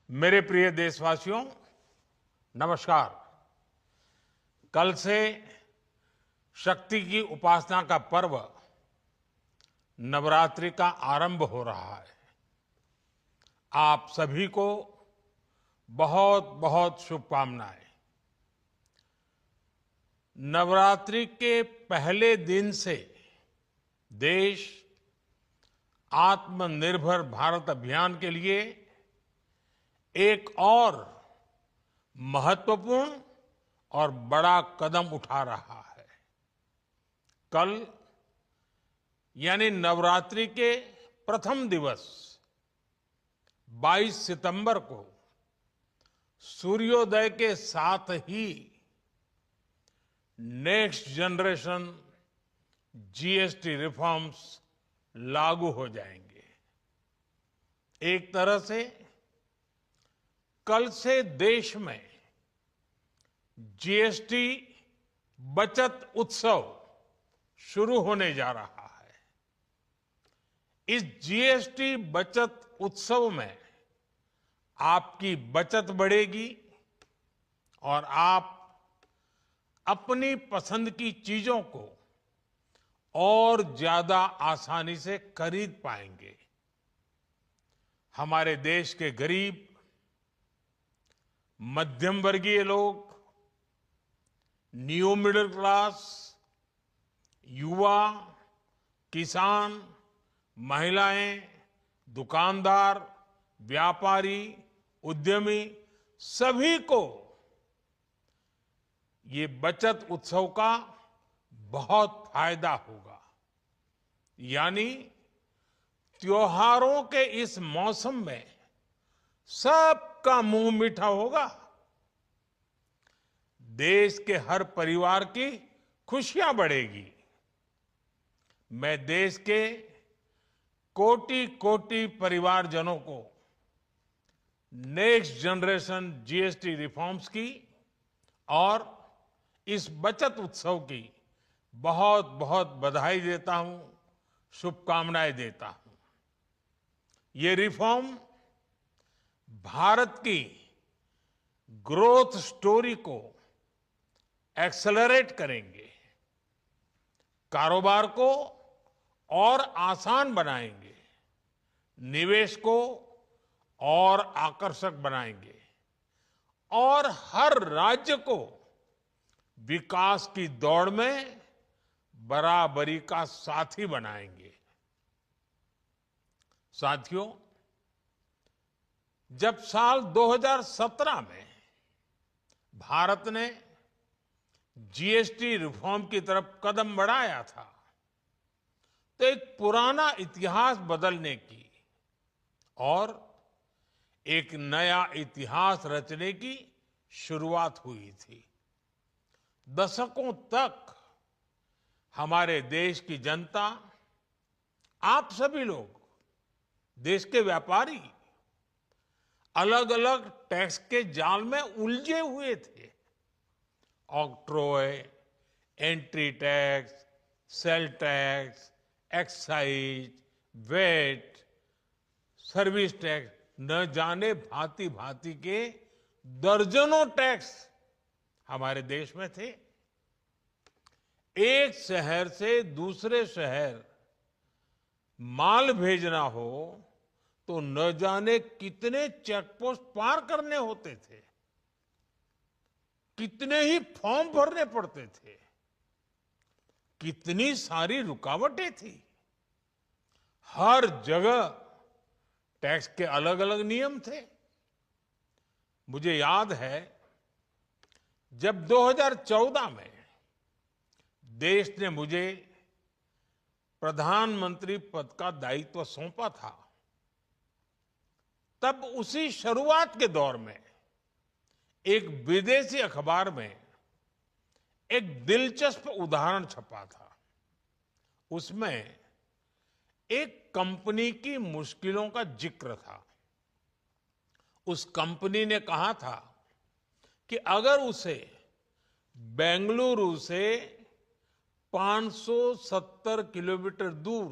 मेरे प्रिय देशवासियों, नमस्कार। कल से शक्ति की उपासना का पर्व नवरात्रि का आरंभ हो रहा है। आप सभी को बहुत बहुत शुभकामनाएं। नवरात्रि के पहले दिन से देश आत्मनिर्भर भारत अभियान के लिए एक और महत्वपूर्ण और बड़ा कदम उठा रहा है। कल यानी नवरात्रि के प्रथम दिवस 22 सितंबर को सूर्योदय के साथ ही नेक्स्ट जनरेशन जीएसटी रिफॉर्म्स लागू हो जाएंगे। एक तरह से कल से देश में जीएसटी बचत उत्सव शुरू होने जा रहा है। इस जीएसटी बचत उत्सव में आपकी बचत बढ़ेगी और आप अपनी पसंद की चीजों को और ज्यादा आसानी से खरीद पाएंगे। हमारे देश के गरीब, मध्यम वर्गीय लोग, न्यू मिडिल क्लास, युवा, किसान, महिलाएं, दुकानदार, व्यापारी, उद्यमी, सभी को ये बचत उत्सव का बहुत फायदा होगा। यानी त्योहारों के इस मौसम में सबका मुंह मीठा होगा। देश के हर परिवार की खुशियां बढ़ेगी। मैं देश के कोटि कोटि परिवारजनों को नेक्स्ट जनरेशन जीएसटी रिफॉर्म्स की और इस बचत उत्सव की बहुत बहुत बधाई देता हूं, शुभकामनाएं देता हूं। ये रिफॉर्म भारत की ग्रोथ स्टोरी को एक्सेलरेट करेंगे, कारोबार को और आसान बनाएंगे, निवेश को और आकर्षक बनाएंगे और हर राज्य को विकास की दौड़ में बराबरी का साथी बनाएंगे। साथियों, जब साल 2017 में भारत ने जीएसटी रिफॉर्म की तरफ कदम बढ़ाया था, तो एक पुराना इतिहास बदलने की और एक नया इतिहास रचने की शुरुआत हुई थी। दशकों तक हमारे देश की जनता, आप सभी लोग, देश के व्यापारी अलग अलग टैक्स के जाल में उलझे हुए थे। Octroi, entry tax, sale tax, excise, VAT, service tax, न जाने भांति भांति के दर्जनों टैक्स हमारे देश में थे। एक शहर से दूसरे शहर माल भेजना हो तो न जाने कितने चेकपोस्ट पार करने होते थे, कितने ही फॉर्म भरने पड़ते थे, कितनी सारी रुकावटें थी। हर जगह टैक्स के अलग अलग नियम थे। मुझे याद है जब 2014 में देश ने मुझे प्रधानमंत्री पद का दायित्व सौंपा था, तब उसी शुरुआत के दौर में एक विदेशी अखबार में एक दिलचस्प उदाहरण छपा था। उसमें एक कंपनी की मुश्किलों का जिक्र था। उस कंपनी ने कहा था कि अगर उसे बेंगलुरु से 570 किलोमीटर दूर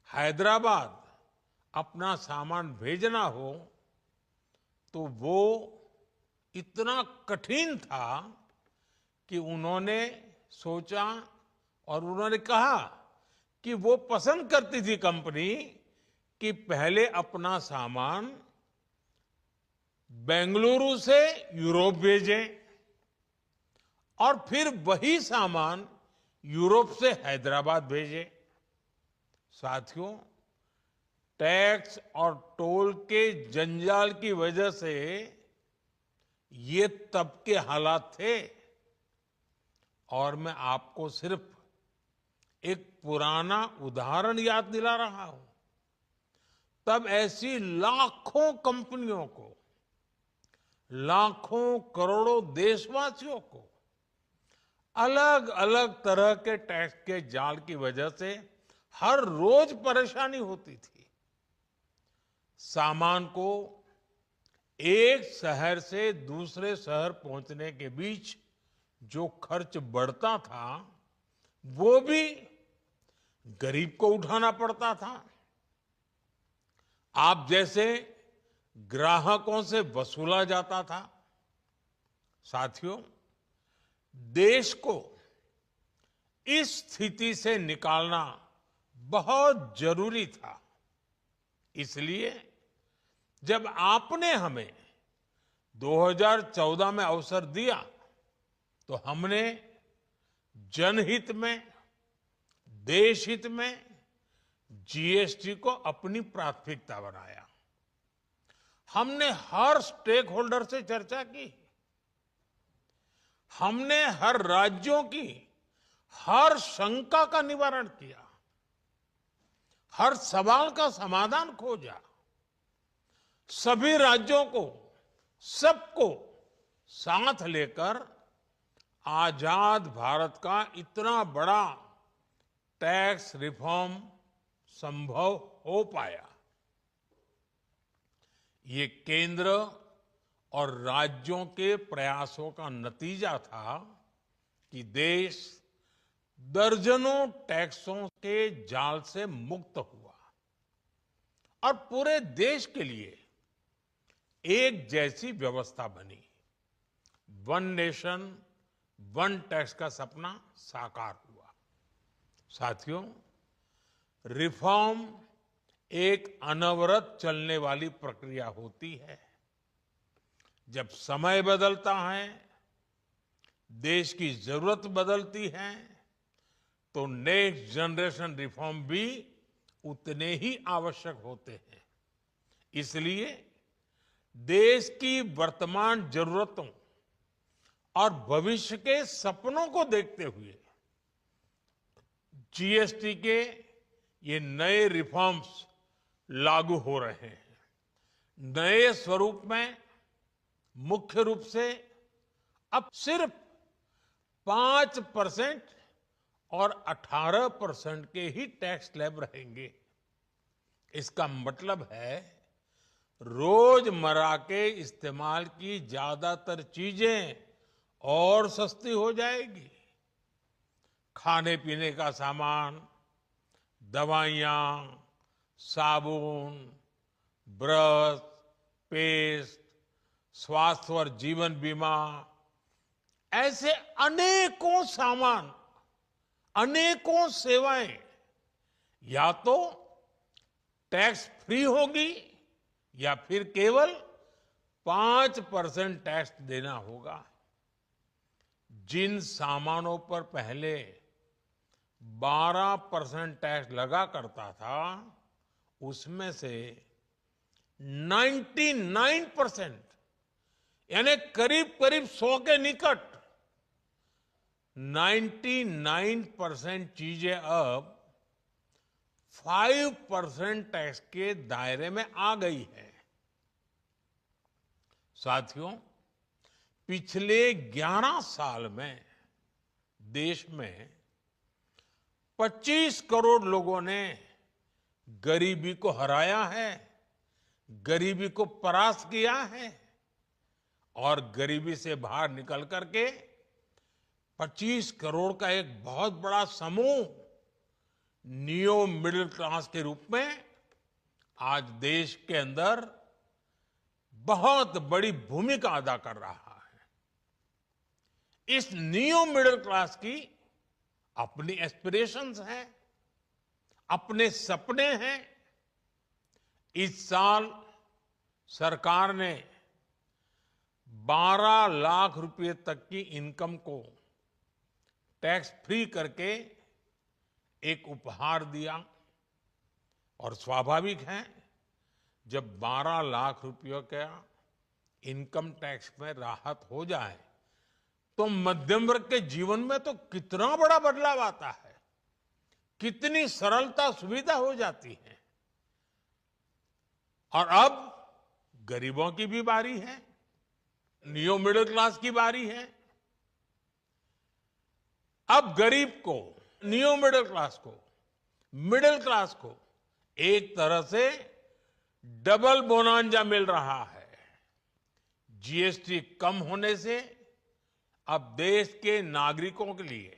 हैदराबाद अपना सामान भेजना हो तो वो इतना कठिन था कि उन्होंने सोचा और उन्होंने कहा कि वो पसंद करती थी कंपनी कि पहले अपना सामान बेंगलुरु से यूरोप भेजें और फिर वही सामान यूरोप से हैदराबाद भेजें। साथियों, टैक्स और टोल के जंजाल की वजह से ये तब के हालात थे। और मैं आपको सिर्फ एक पुराना उदाहरण याद दिला रहा हूं। तब ऐसी लाखों कंपनियों को, लाखों करोड़ों देशवासियों को अलग अलग तरह के टैक्स के जाल की वजह से हर रोज परेशानी होती थी। सामान को एक शहर से दूसरे शहर पहुंचने के बीच जो खर्च बढ़ता था वो भी गरीब को उठाना पड़ता था। आप जैसे ग्राहकों से वसूला जाता था। साथियों, देश को इस स्थिति से निकालना बहुत जरूरी था। इसलिए जब आपने हमें 2014 में अवसर दिया तो हमने जनहित में, देश हित में जीएसटी को अपनी प्राथमिकता बनाया। हमने हर स्टेक होल्डर से चर्चा की। हमने हर राज्यों की हर शंका का निवारण किया, हर सवाल का समाधान खोजा। सभी राज्यों को, सबको साथ लेकर आजाद भारत का इतना बड़ा टैक्स रिफॉर्म संभव हो पाया। ये केंद्र और राज्यों के प्रयासों का नतीजा था कि देश दर्जनों टैक्सों के जाल से मुक्त हुआ और पूरे देश के लिए एक जैसी व्यवस्था बनी। वन नेशन वन टैक्स का सपना साकार हुआ। साथियों, रिफॉर्म एक अनवरत चलने वाली प्रक्रिया होती है। जब समय बदलता है, देश की जरूरत बदलती है, तो नेक्स्ट जनरेशन रिफॉर्म भी उतने ही आवश्यक होते हैं। इसलिए देश की वर्तमान जरूरतों और भविष्य के सपनों को देखते हुए जीएसटी के ये नए रिफॉर्म्स लागू हो रहे हैं। नए स्वरूप में मुख्य रूप से अब सिर्फ 5% और 18% के ही टैक्स स्लैब रहेंगे। इसका मतलब है रोजमर्रा के इस्तेमाल की ज्यादातर चीजें और सस्ती हो जाएगी। खाने पीने का सामान, दवाइयां, साबुन, ब्रश, पेस्ट, स्वास्थ्य और जीवन बीमा, ऐसे अनेकों सामान, अनेकों सेवाएं या तो टैक्स फ्री होगी या फिर केवल 5% टैक्स देना होगा। जिन सामानों पर पहले 12% टैक्स लगा करता था, उसमें से 99% यानी करीब करीब 100 के निकट 99% चीजें अब 5% टैक्स के दायरे में आ गई है। साथियों, पिछले 11 साल में देश में 25 करोड़ लोगों ने गरीबी को हराया है, गरीबी को परास्त किया है और गरीबी से बाहर निकल करके 25 करोड़ का एक बहुत बड़ा समूह नियो मिडिल क्लास के रूप में आज देश के अंदर बहुत बड़ी भूमिका अदा कर रहा है। इस न्यू मिडिल क्लास की अपनी एस्पिरेशंस हैं, अपने सपने हैं। इस साल सरकार ने 12 लाख रुपए तक की इनकम को टैक्स फ्री करके एक उपहार दिया। और स्वाभाविक है, जब 12 लाख रुपयों का इनकम टैक्स में राहत हो जाए तो मध्यम वर्ग के जीवन में तो कितना बड़ा बदलाव आता है, कितनी सरलता सुविधा हो जाती है। और अब गरीबों की भी बारी है, न्यू मिडिल क्लास की बारी है। अब गरीब को, न्यू मिडिल क्लास को एक तरह से डबल बोनांजा मिल रहा है। जीएसटी कम होने से अब देश के नागरिकों के लिए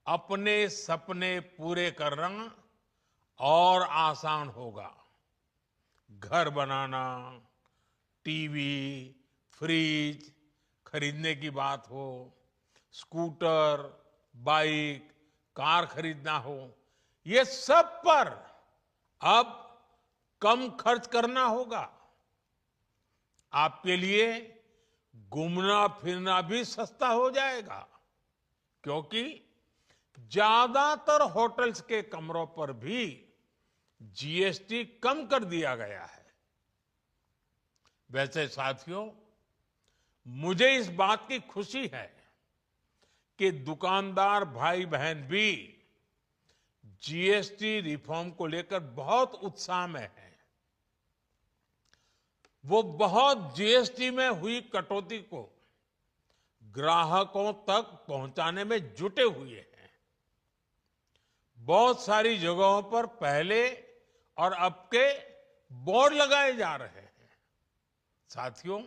अपने सपने पूरे करना और आसान होगा। घर बनाना, टीवी, फ्रिज खरीदने की बात हो, स्कूटर, बाइक, कार खरीदना हो, ये सब पर अब कम खर्च करना होगा। आपके लिए घूमना फिरना भी सस्ता हो जाएगा, क्योंकि ज्यादातर होटल्स के कमरों पर भी जीएसटी कम कर दिया गया है। वैसे साथियों, मुझे इस बात की खुशी है कि दुकानदार भाई बहन भी जीएसटी रिफॉर्म को लेकर बहुत उत्साह में हैं। वो बहुत जीएसटी में हुई कटौती को ग्राहकों तक पहुंचाने में जुटे हुए हैं। बहुत सारी जगहों पर पहले और अब के बोर्ड लगाए जा रहे हैं। साथियों,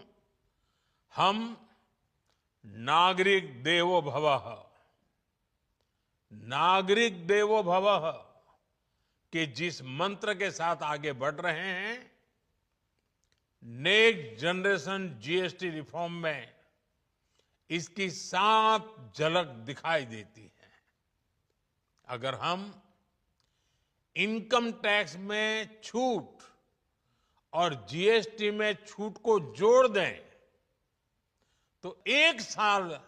हम नागरिक देवो भवः के जिस मंत्र के साथ आगे बढ़ रहे हैं, नेक्स्ट जनरेशन जीएसटी रिफॉर्म में इसकी साफ झलक दिखाई देती है। अगर हम इनकम टैक्स में छूट और जीएसटी में छूट को जोड़ दें तो एक साल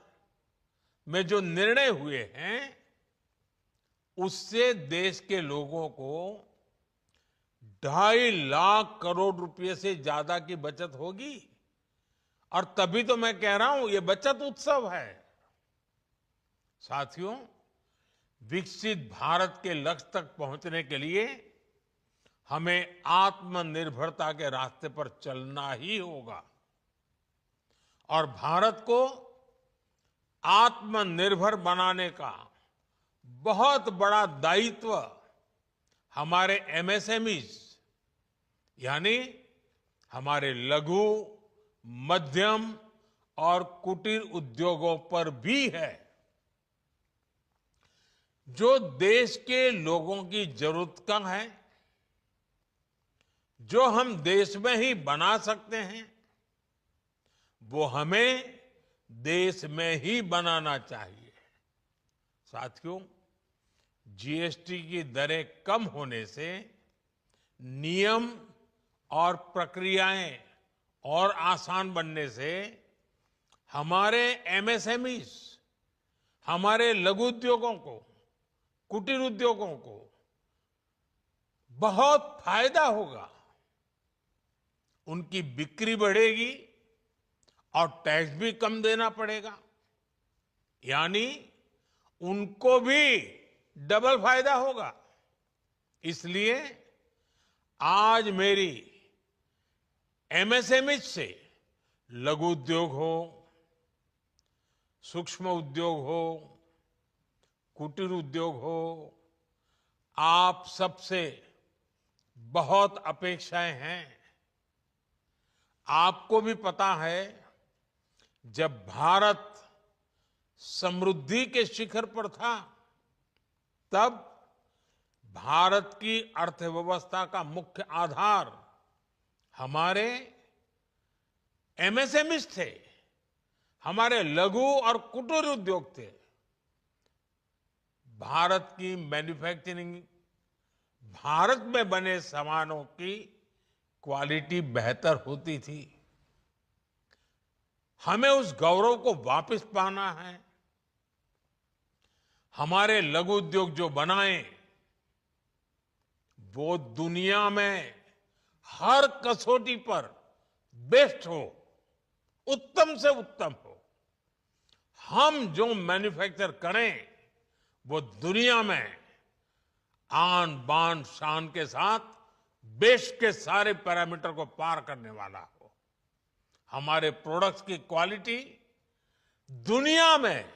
में जो निर्णय हुए हैं उससे देश के लोगों को 2.5 लाख करोड़ रुपए से ज्यादा की बचत होगी। और तभी तो मैं कह रहा हूं, ये बचत उत्सव है। साथियों, विकसित भारत के लक्ष्य तक पहुंचने के लिए हमें आत्मनिर्भरता के रास्ते पर चलना ही होगा। और भारत को आत्मनिर्भर बनाने का बहुत बड़ा दायित्व हमारे एमएसएमईज यानी हमारे लघु, मध्यम और कुटीर उद्योगों पर भी है, जो देश के लोगों की जरूरत का है, जो हम देश में ही बना सकते हैं, वो हमें देश में ही बनाना चाहिए। साथियों, जीएसटी की दरें कम होने से नियम और प्रक्रियाएं और आसान बनने से हमारे एमएसएमईज, हमारे लघु उद्योगों को, कुटीर उद्योगों को बहुत फायदा होगा। उनकी बिक्री बढ़ेगी और टैक्स भी कम देना पड़ेगा, यानी उनको भी डबल फायदा होगा। इसलिए आज मेरी एमएसएमई से लघु उद्योग हो, सूक्ष्म उद्योग हो, कुटीर उद्योग हो, आप सबसे बहुत अपेक्षाएं हैं। आपको भी पता है, जब भारत समृद्धि के शिखर पर था, तब भारत की अर्थव्यवस्था का मुख्य आधार हमारे एमएसएमईज थे, हमारे लघु और कुटीर उद्योग थे। भारत की मैन्युफैक्चरिंग, भारत में बने सामानों की क्वालिटी बेहतर होती थी। हमें उस गौरव को वापस पाना है। हमारे लघु उद्योग जो बनाए वो दुनिया में हर कसौटी पर बेस्ट हो, उत्तम से उत्तम हो। हम जो मैन्युफैक्चर करें वो दुनिया में आन बान शान के साथ बेस्ट के सारे पैरामीटर को पार करने वाला हो। हमारे प्रोडक्ट्स की क्वालिटी दुनिया में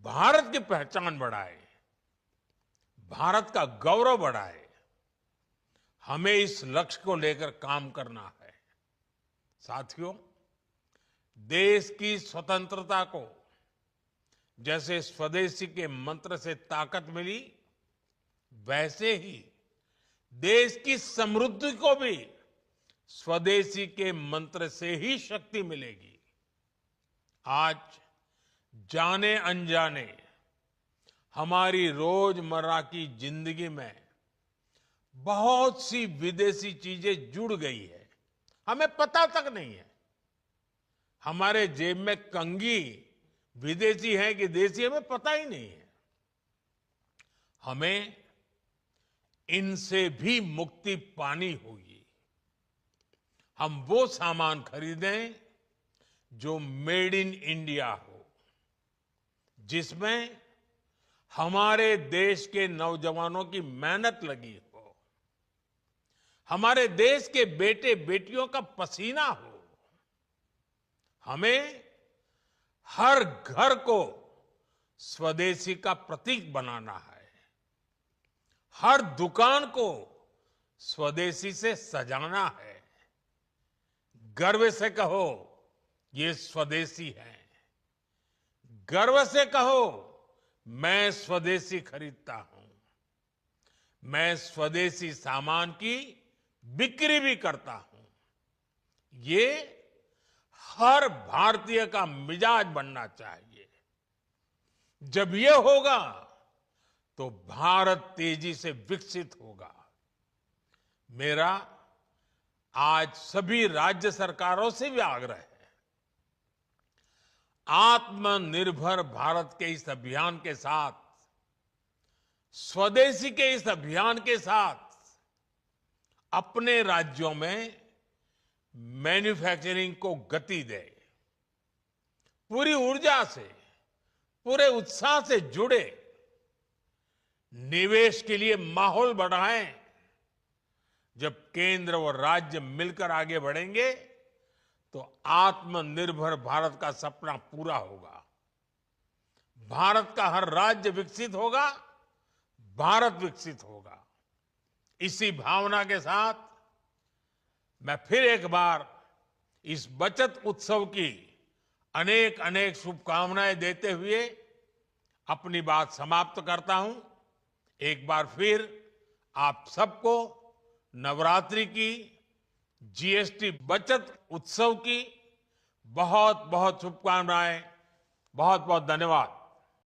भारत की पहचान बढ़ाए, भारत का गौरव बढ़ाए। हमें इस लक्ष्य को लेकर काम करना है। साथियों, देश की स्वतंत्रता को जैसे स्वदेशी के मंत्र से ताकत मिली, वैसे ही देश की समृद्धि को भी स्वदेशी के मंत्र से ही शक्ति मिलेगी। आज जाने अनजाने हमारी रोजमर्रा की जिंदगी में बहुत सी विदेशी चीजें जुड़ गई है, हमें पता तक नहीं है। हमारे जेब में कंघी विदेशी है कि देसी, हमें पता ही नहीं है। हमें इनसे भी मुक्ति पानी होगी। हम वो सामान खरीदें जो मेड इन इंडिया हो, जिसमें हमारे देश के नौजवानों की मेहनत लगी हो, हमारे देश के बेटे बेटियों का पसीना हो। हमें हर घर को स्वदेशी का प्रतीक बनाना है, हर दुकान को स्वदेशी से सजाना है। गर्व से कहो ये स्वदेशी है, गर्व से कहो मैं स्वदेशी खरीदता हूं, मैं स्वदेशी सामान की बिक्री भी करता हूं। ये हर भारतीय का मिजाज बनना चाहिए। जब ये होगा तो भारत तेजी से विकसित होगा। मेरा आज सभी राज्य सरकारों से भी आग्रह है, आत्मनिर्भर भारत के इस अभियान के साथ, स्वदेशी के इस अभियान के साथ अपने राज्यों में मैन्युफैक्चरिंग को गति दे। पूरी ऊर्जा से, पूरे उत्साह से जुड़े, निवेश के लिए माहौल बढ़ाएं। जब केंद्र और राज्य मिलकर आगे बढ़ेंगे तो आत्मनिर्भर भारत का सपना पूरा होगा। भारत का हर राज्य विकसित होगा, भारत विकसित होगा। इसी भावना के साथ मैं फिर एक बार इस बचत उत्सव की अनेक अनेक शुभकामनाएं देते हुए अपनी बात समाप्त करता हूं। एक बार फिर आप सबको नवरात्रि की, जीएसटी बचत उत्सव की बहुत बहुत शुभकामनाएं। बहुत बहुत धन्यवाद।